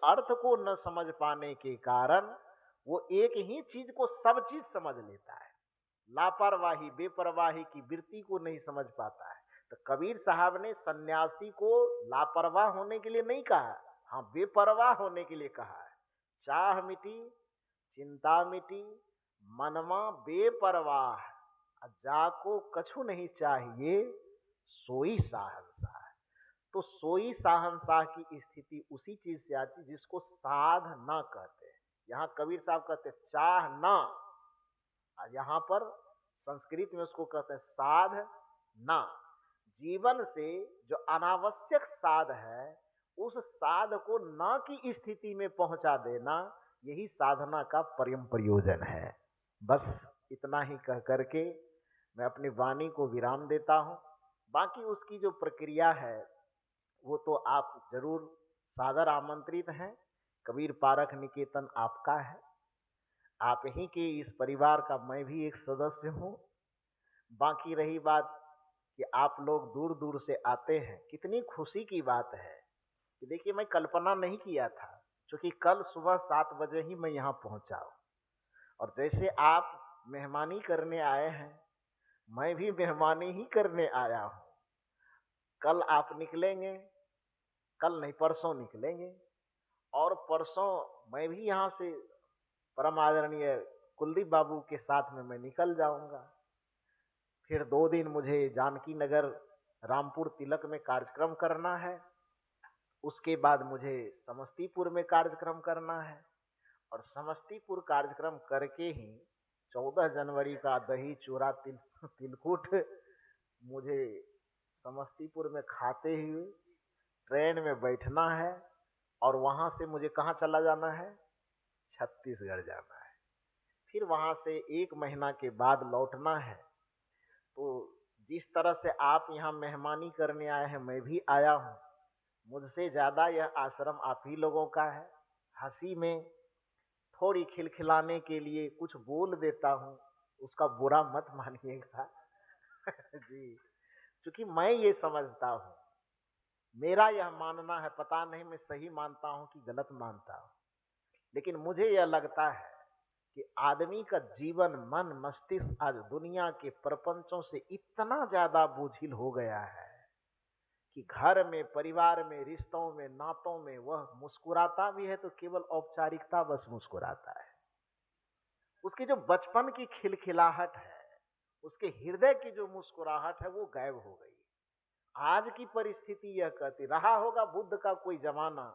अर्थ को न समझ पाने के कारण वो एक ही चीज को सब चीज समझ लेता है। लापरवाही बेपरवाही की वृत्ति को नहीं समझ पाता है। तो कबीर साहब ने सन्यासी को लापरवाह होने के लिए नहीं कहा, हाँ बेपरवाह होने के लिए कहा है। चाह मिटी चिंता मिटी मनमा बेपरवाह, जाको कछु नहीं चाहिए सोई साहंसाह। तो सोई साहंसाह की स्थिति उसी चीज से आती जिसको साध ना कहते हैं। यहां कबीर साहब कहते चाह ना, यहां पर संस्कृत में उसको कहते हैं साध ना। जीवन से जो अनावश्यक साध है उस साध को ना की स्थिति में पहुंचा देना, यही साधना का परम प्रयोजन है। बस इतना ही कह करके मैं अपनी वाणी को विराम देता हूं। बाकी उसकी जो प्रक्रिया है वो तो आप जरूर सादर आमंत्रित हैं। कबीर पारख निकेतन आपका है, आप ही के इस परिवार का मैं भी एक सदस्य हूं। बाकी रही बात कि आप लोग दूर दूर से आते हैं, कितनी खुशी की बात है कि देखिए मैं कल्पना नहीं किया था, क्योंकि कल सुबह 7 बजे ही मैं यहाँ पहुंचा हूं। और जैसे आप मेहमानी करने आए हैं, मैं भी मेहमानी ही करने आया हूं। कल आप निकलेंगे, कल नहीं परसों निकलेंगे, और परसों मैं भी यहाँ से परम आदरणीय कुलदीप बाबू के साथ में मैं निकल जाऊंगा। फिर 2 दिन मुझे जानकी नगर रामपुर तिलक में कार्यक्रम करना है, उसके बाद मुझे समस्तीपुर में कार्यक्रम करना है, और समस्तीपुर कार्यक्रम करके ही 14 जनवरी का दही चूड़ा तिलकुट मुझे समस्तीपुर में खाते हुए ट्रेन में बैठना है, और वहां से मुझे कहाँ चला जाना है, छत्तीसगढ़ जाना है। फिर वहां से 1 महीना के बाद लौटना है। तो जिस तरह से आप यहाँ मेहमानी करने आए हैं, मैं भी आया हूँ। मुझसे ज्यादा यह आश्रम आप ही लोगों का है। हंसी में थोड़ी खिलखिलाने के लिए कुछ बोल देता हूँ, उसका बुरा मत मानिएगा जी। क्योंकि मैं ये समझता हूँ, मेरा यह मानना है, पता नहीं मैं सही मानता हूँ कि गलत मानता हूँ, लेकिन मुझे यह लगता है कि आदमी का जीवन मन मस्तिष्क आज दुनिया के प्रपंचों से इतना ज्यादा बोझिल हो गया है कि घर में, परिवार में, रिश्तों में, नातों में वह मुस्कुराता भी है तो केवल औपचारिकता बस मुस्कुराता है। उसकी जो बचपन की खिलखिलाहट है, उसके हृदय की जो मुस्कुराहट है, वो गायब हो गई। आज की परिस्थिति यह कहती, रहा होगा बुद्ध का कोई जमाना,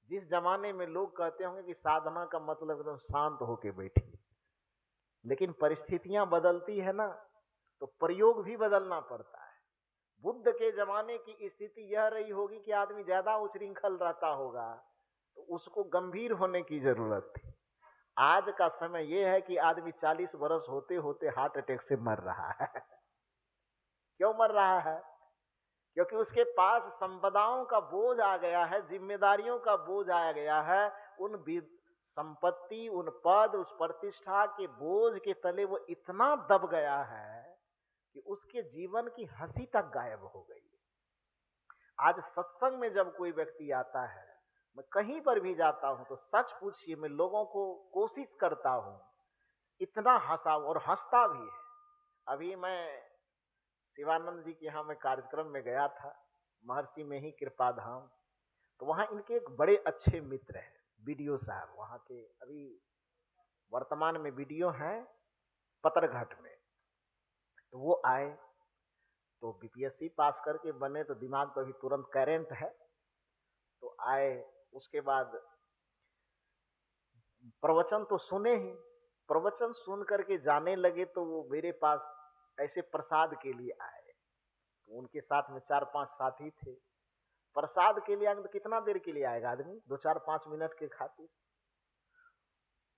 जिस जमाने में लोग कहते होंगे कि साधना का मतलब एकदम शांत होके बैठिए, लेकिन परिस्थितियां बदलती है ना, तो प्रयोग भी बदलना पड़ता है। बुद्ध के जमाने की स्थिति यह रही होगी कि आदमी ज्यादा उच्छृंखल रहता होगा, तो उसको गंभीर होने की जरूरत थी। आज का समय यह है कि आदमी 40 वर्ष होते होते हार्ट अटैक से मर रहा है क्यों मर रहा है? क्योंकि उसके पास संपदाओं का बोझ आ गया है, जिम्मेदारियों का बोझ आ गया है। उन संपत्ति, उन पद, उस प्रतिष्ठा के बोझ के तले वो इतना दब गया है कि उसके जीवन की हंसी तक गायब हो गई। आज सत्संग में जब कोई व्यक्ति आता है, मैं कहीं पर भी जाता हूं तो सच पूछिए, मैं लोगों को कोशिश करता हूं इतना हंसा, और हंसता भी है। अभी मैं शिवानंद जी के यहाँ मैं कार्यक्रम में गया था, महर्षि में ही कृपा धाम। तो वहां इनके एक बड़े अच्छे मित्र हैं, बीडीओ साहब, वहां के अभी वर्तमान में बीडीओ हैं पतरघाट में। तो वो आए, तो बीपीएससी पास करके बने, तो दिमाग तो अभी तुरंत करेंट है। तो आए, उसके बाद प्रवचन तो सुने ही, प्रवचन सुन करके जाने लगे। तो वो मेरे पास ऐसे प्रसाद के लिए आए, तो उनके साथ में 4-5 साथी थे। प्रसाद के लिए आएंगे तो कितना देर के लिए आएगा आदमी, 2-4-5 मिनट के खातिर,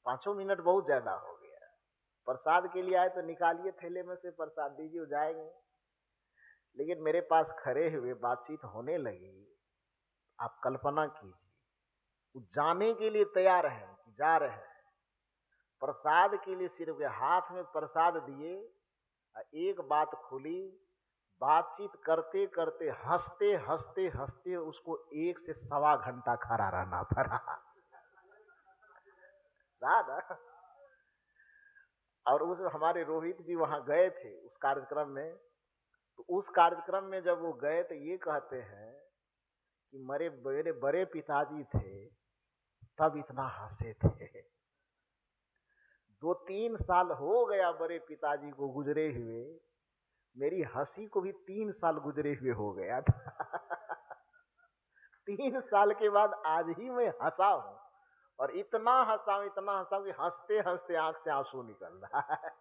5 मिनट बहुत ज्यादा हो गया। प्रसाद के लिए आए तो निकालिए थैले में से प्रसाद, दीजिए, जाएंगे। लेकिन मेरे पास खड़े हुए बातचीत होने लगी। आप कल्पना कीजिए, वो जाने के लिए तैयार है कि जा रहे हैं, प्रसाद के लिए सिर्फ हाथ में प्रसाद दिए, एक बात खुली, बातचीत करते करते हंसते हंसते हंसते उसको 1 से 1.25 घंटा खड़ा रहना पड़ा रहा ना। और उस हमारे रोहित जी वहां गए थे उस कार्यक्रम में। तो उस कार्यक्रम में जब वो गए तो ये कहते हैं कि मेरे बड़े पिताजी थे तब इतना हंसे थे। 2-3 साल हो गया बड़े पिताजी को गुजरे हुए, मेरी हंसी को भी 3 साल गुजरे हुए हो गया था। 3 साल के बाद आज ही मैं हंसा हूं, और इतना हंसा कि हंसते हंसते आंख से आंसू निकल रहा है।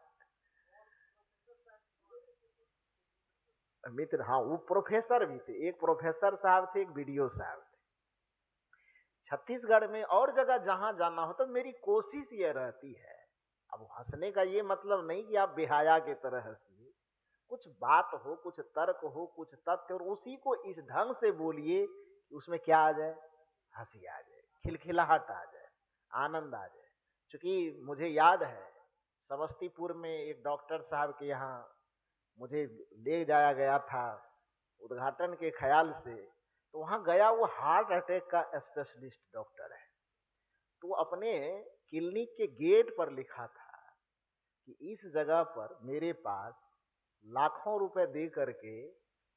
मित्र, हाँ, वो प्रोफेसर भी थे, एक प्रोफेसर साहब थे, एक बीडीओ साहब थे। छत्तीसगढ़ में और जगह जहां जाना हो तो मेरी कोशिश ये रहती है, अब हंसने का ये मतलब नहीं कि आप बेहया की तरह हंसिए, कुछ बात हो, कुछ तर्क हो, कुछ तथ्य, और उसी को इस ढंग से बोलिए कि उसमें क्या आ जाए, हंसी आ जाए, खिलखिलाहट आ जाए, आनंद आ जाए। क्योंकि मुझे याद है समस्तीपुर में एक डॉक्टर साहब के यहाँ मुझे ले जाया गया था उद्घाटन के ख्याल से। तो वहां गया, वो हार्ट अटैक का स्पेशलिस्ट डॉक्टर है। तो अपने क्लिनिक के गेट पर लिखा था कि इस जगह पर मेरे पास लाखों रुपए दे करके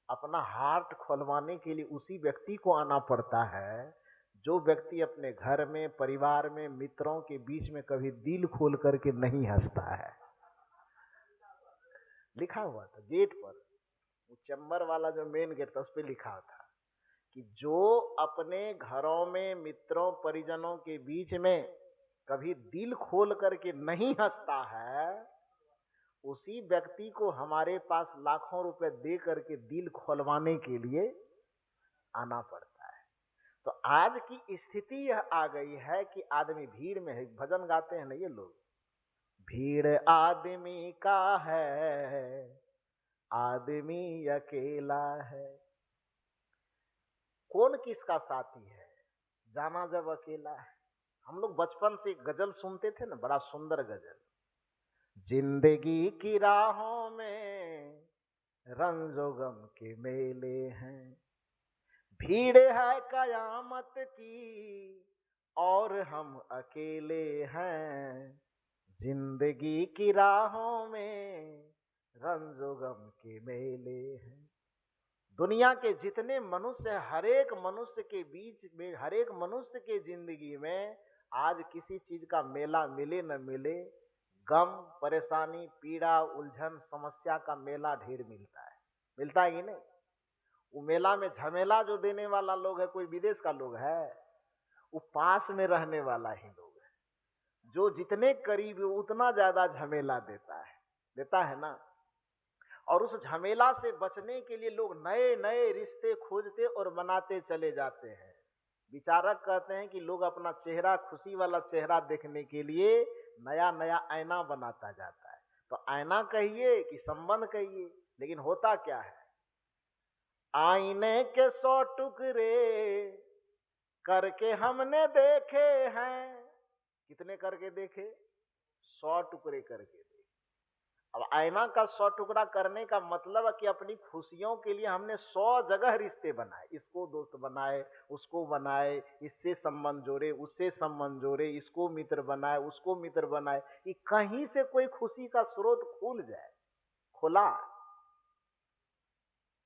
अपना हार्ट खोलवाने के लिए उसी व्यक्ति को आना पड़ता है जो व्यक्ति अपने घर में, परिवार में, मित्रों के बीच में कभी दिल खोल करके नहीं हंसता है। लिखा हुआ था गेट पर, वो चैम्बर वाला जो मेन गेट था उस पर लिखा था कि जो अपने घरों में, मित्रों, परिजनों के बीच में कभी दिल खोल करके नहीं हंसता है, उसी व्यक्ति को हमारे पास लाखों रुपए दे करके दिल खोलवाने के लिए आना पड़ता है। तो आज की स्थिति यह आ गई है कि आदमी भीड़ में है, भजन गाते हैं ना ये लोग, भीड़ आदमी का है, आदमी अकेला है। कौन किसका साथी है, जाना जब अकेला है। हम लोग बचपन से गजल सुनते थे ना, बड़ा सुंदर गजल, जिंदगी की राहों में रंजो गम के मेले हैं, भीड़ है कयामत की और हम अकेले हैं, जिंदगी की राहों में रंजो गम के मेले हैं। दुनिया के जितने मनुष्य, हर एक मनुष्य के बीच में, हर एक मनुष्य के जिंदगी में आज किसी चीज का मेला मिले न मिले, गम, परेशानी, पीड़ा, उलझन, समस्या का मेला ढेर मिलता है। मिलता है कि नहीं? वो मेला में झमेला जो देने वाला लोग है, कोई विदेश का लोग है, वो पास में रहने वाला ही लोग है। जो जितने करीब उतना ज्यादा झमेला देता है ना। और उस झमेला से बचने के लिए लोग नए नए रिश्ते खोजते और बनाते चले जाते हैं। विचारक कहते हैं कि लोग अपना चेहरा, खुशी वाला चेहरा देखने के लिए नया नया आईना बनाता जाता है। तो आईना कहिए कि संबंध कहिए, लेकिन होता क्या है, आईने के 100 टुकड़े करके हमने देखे हैं। कितने करके देखे? 100 टुकड़े करके देखे। अब आईना का 100 टुकड़ा करने का मतलब है कि अपनी खुशियों के लिए हमने 100 जगह रिश्ते बनाए, इसको दोस्त बनाए, उसको बनाए, इससे संबंध जोड़े, उससे संबंध जोड़े, इसको मित्र बनाए, उसको मित्र बनाए, कि कहीं से कोई खुशी का स्रोत खुल जाए। खुला।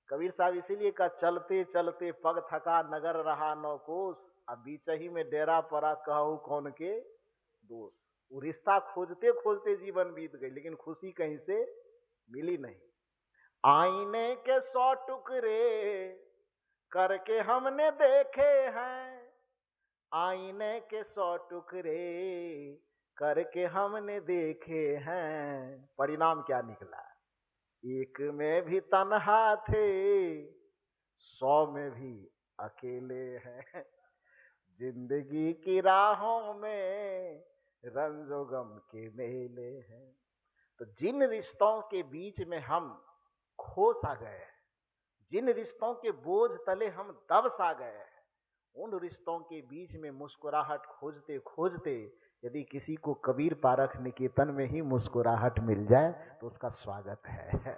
कबीर साहब इसीलिए कहा, चलते चलते पग थका, नगर रहा 9 कोस, अब बीच ही में डेरा पड़ा, कहूं कौन के दोस्त। वो रिश्ता खोजते खोजते जीवन बीत गई, लेकिन खुशी कहीं से मिली नहीं। आईने के 100 टुकड़े करके हमने देखे हैं, आईने के 100 टुकड़े करके हमने देखे हैं। परिणाम क्या निकला? एक में भी तन्हा थे, 100 में भी अकेले हैं, जिंदगी की राहों में रंजो गम के मेले हैं। तो जिन रिश्तों के बीच में हम खो सा गए हैं, जिन रिश्तों के बोझ तले हम दब सा गए हैं, उन रिश्तों के बीच में मुस्कुराहट खोजते खोजते यदि किसी को कबीर पारख निकेतन में ही मुस्कुराहट मिल जाए तो उसका स्वागत है।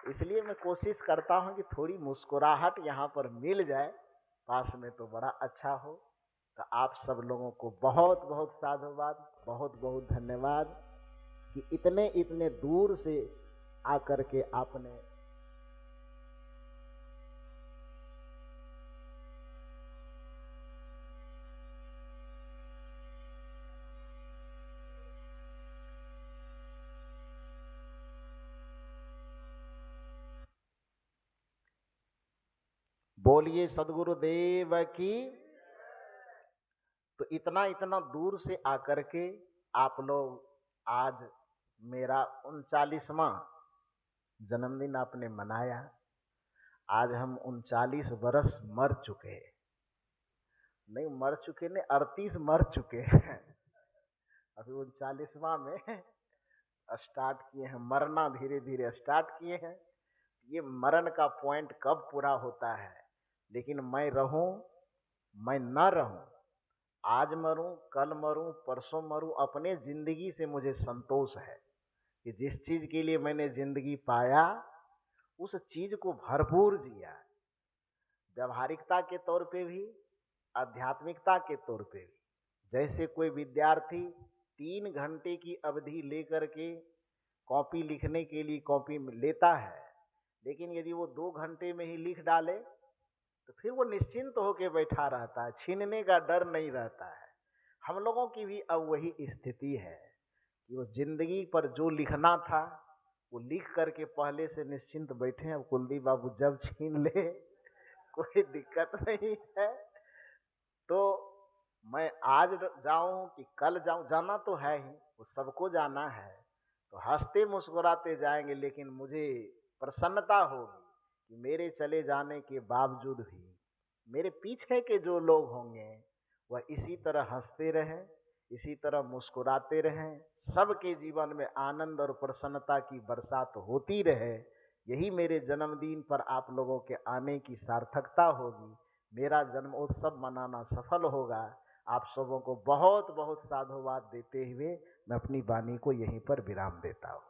इसलिए मैं कोशिश करता हूं कि थोड़ी मुस्कुराहट यहां पर मिल जाए पास में तो बड़ा अच्छा हो। तो आप सब लोगों को बहुत बहुत साधुवाद, बहुत बहुत धन्यवाद कि इतने इतने दूर से आकर के आपने बोलिए सदगुरुदेव की। तो इतना इतना दूर से आकर के आप लोग आज मेरा 39वां जन्मदिन आपने मनाया। आज हम 39 बरस मर चुके हैं, नहीं मर चुके नहीं, 38 मर चुके हैं। अभी 39वां में स्टार्ट किए हैं, मरना धीरे धीरे स्टार्ट किए हैं। ये मरण का पॉइंट कब पूरा होता है, लेकिन मैं रहूं मैं न रहूं, आज मरूं कल मरूं परसों मरूं, अपने जिंदगी से मुझे संतोष है कि जिस चीज के लिए मैंने जिंदगी पाया उस चीज को भरपूर जिया, व्यवहारिकता के तौर पे भी, आध्यात्मिकता के तौर पे भी। जैसे कोई विद्यार्थी 3 घंटे की अवधि लेकर के कॉपी लिखने के लिए कॉपी लेता है, लेकिन यदि वो 2 घंटे में ही लिख डाले तो फिर वो निश्चिंत होकर बैठा रहता है, छीनने का डर नहीं रहता है। हम लोगों की भी अब वही स्थिति है कि वो जिंदगी पर जो लिखना था वो लिख करके पहले से निश्चिंत बैठे हैं। अब कुलदीप बाबू जब छीन ले कोई दिक्कत नहीं है। तो मैं आज जाऊं कि कल जाऊं, जाना तो है ही, वो सबको जाना है। तो हंसते मुस्कुराते जाएंगे, लेकिन मुझे प्रसन्नता होगी कि मेरे चले जाने के बावजूद भी मेरे पीछे के जो लोग होंगे वह इसी तरह हंसते रहें, इसी तरह मुस्कुराते रहें, सबके जीवन में आनंद और प्रसन्नता की बरसात होती रहे। यही मेरे जन्मदिन पर आप लोगों के आने की सार्थकता होगी, मेरा जन्मोत्सव मनाना सफल होगा। आप सबों को बहुत बहुत साधुवाद देते हुए मैं अपनी वाणी को यहीं पर विराम देता हूँ।